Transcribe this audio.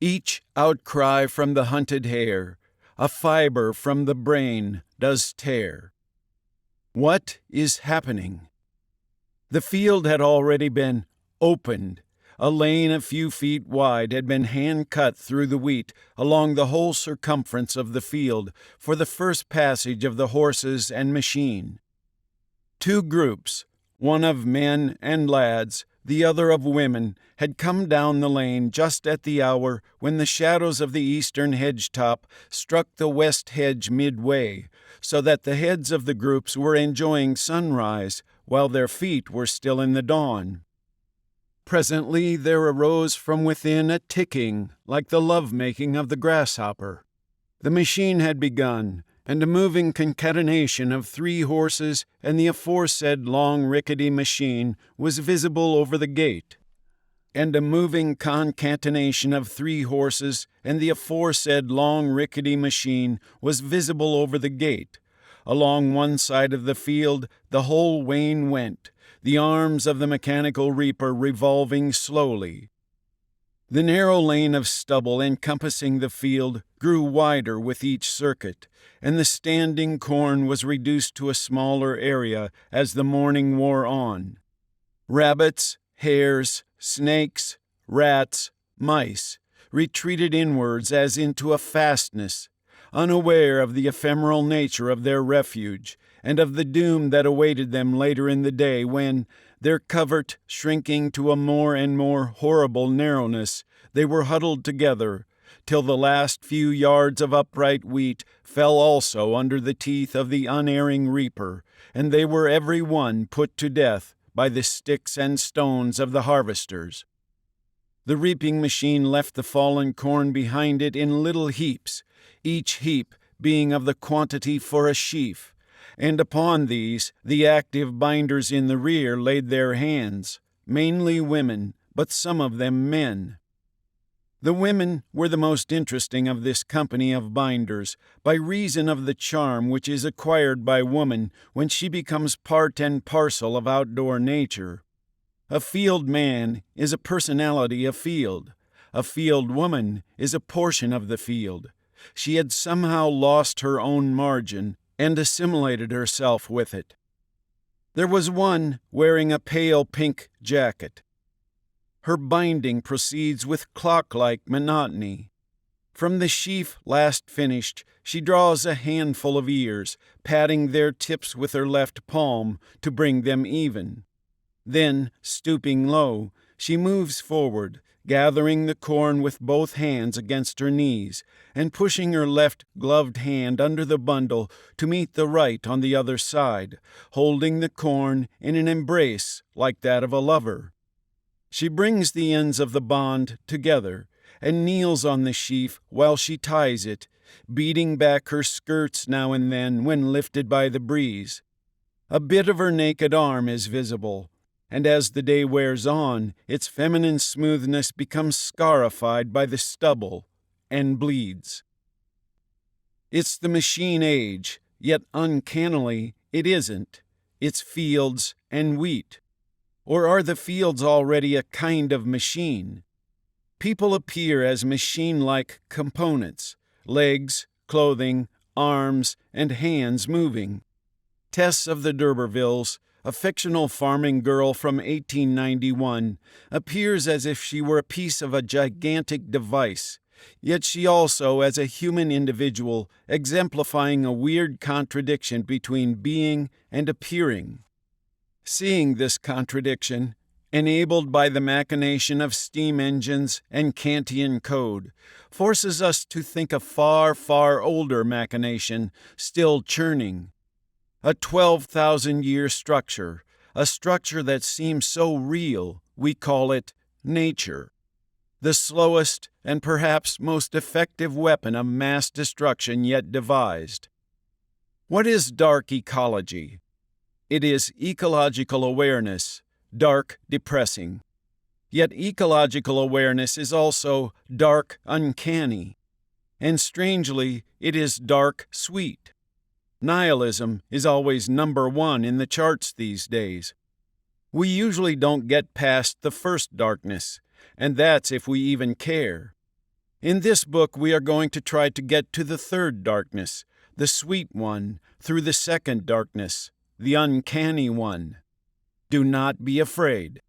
Each outcry from the hunted hare, a fiber from the brain does tear. What is happening? The field had already been opened. A lane a few feet wide had been hand-cut through the wheat along the whole circumference of the field for the first passage of the horses and machine. Two groups, one of men and lads, the other of women, had come down the lane just at the hour when the shadows of the eastern hedge-top struck the west hedge midway, so that the heads of the groups were enjoying sunrise while their feet were still in the dawn. Presently there arose from within a ticking, like the love-making of the grasshopper. The machine had begun, and a moving concatenation of 3 horses and the aforesaid long rickety machine was visible over the gate. And a moving concatenation of 3 horses and the aforesaid long rickety machine was visible over the gate. Along one side of the field the whole wain went, the arms of the mechanical reaper revolving slowly. The narrow lane of stubble encompassing the field grew wider with each circuit, and the standing corn was reduced to a smaller area as the morning wore on. Rabbits, hares, snakes, rats, mice retreated inwards as into a fastness, unaware of the ephemeral nature of their refuge, and of the doom that awaited them later in the day when, their covert shrinking to a more and more horrible narrowness, they were huddled together, till the last few yards of upright wheat fell also under the teeth of the unerring reaper, and they were every one put to death by the sticks and stones of the harvesters. The reaping machine left the fallen corn behind it in little heaps, each heap being of the quantity for a sheaf, and upon these the active binders in the rear laid their hands, mainly women, but some of them men. The women were the most interesting of this company of binders, by reason of the charm which is acquired by woman when she becomes part and parcel of outdoor nature. A field man is a personality afield. A field woman is a portion of the field. She had somehow lost her own margin, and assimilated herself with it. There was one wearing a pale pink jacket. Her binding proceeds with clock-like monotony. From the sheaf last finished, she draws a handful of ears, patting their tips with her left palm to bring them even. Then, stooping low, she moves forward, gathering the corn with both hands against her knees, and pushing her left gloved hand under the bundle to meet the right on the other side, holding the corn in an embrace like that of a lover. She brings the ends of the bond together, and kneels on the sheaf while she ties it, beating back her skirts now and then when lifted by the breeze. A bit of her naked arm is visible, and as the day wears on, its feminine smoothness becomes scarified by the stubble, and bleeds. It's the machine age, yet uncannily it isn't. It's fields and wheat. Or are the fields already a kind of machine? People appear as machine-like components, legs, clothing, arms, and hands moving. Tess of the D'Urbervilles, a fictional farming girl from 1891, appears as if she were a piece of a gigantic device, yet she also as a human individual exemplifying a weird contradiction between being and appearing. Seeing this contradiction, enabled by the machination of steam engines and Kantian code, forces us to think a far, far older machination still churning. A 12,000-year structure, a structure that seems so real, we call it nature. The slowest and perhaps most effective weapon of mass destruction yet devised. What is dark ecology? It is ecological awareness, dark depressing. Yet ecological awareness is also dark uncanny. And strangely, it is dark sweet. Nihilism is always number 1 in the charts these days. We usually don't get past the first darkness, and that's if we even care. In this book, we are going to try to get to the third darkness, the sweet one, through the second darkness, the uncanny one. Do not be afraid.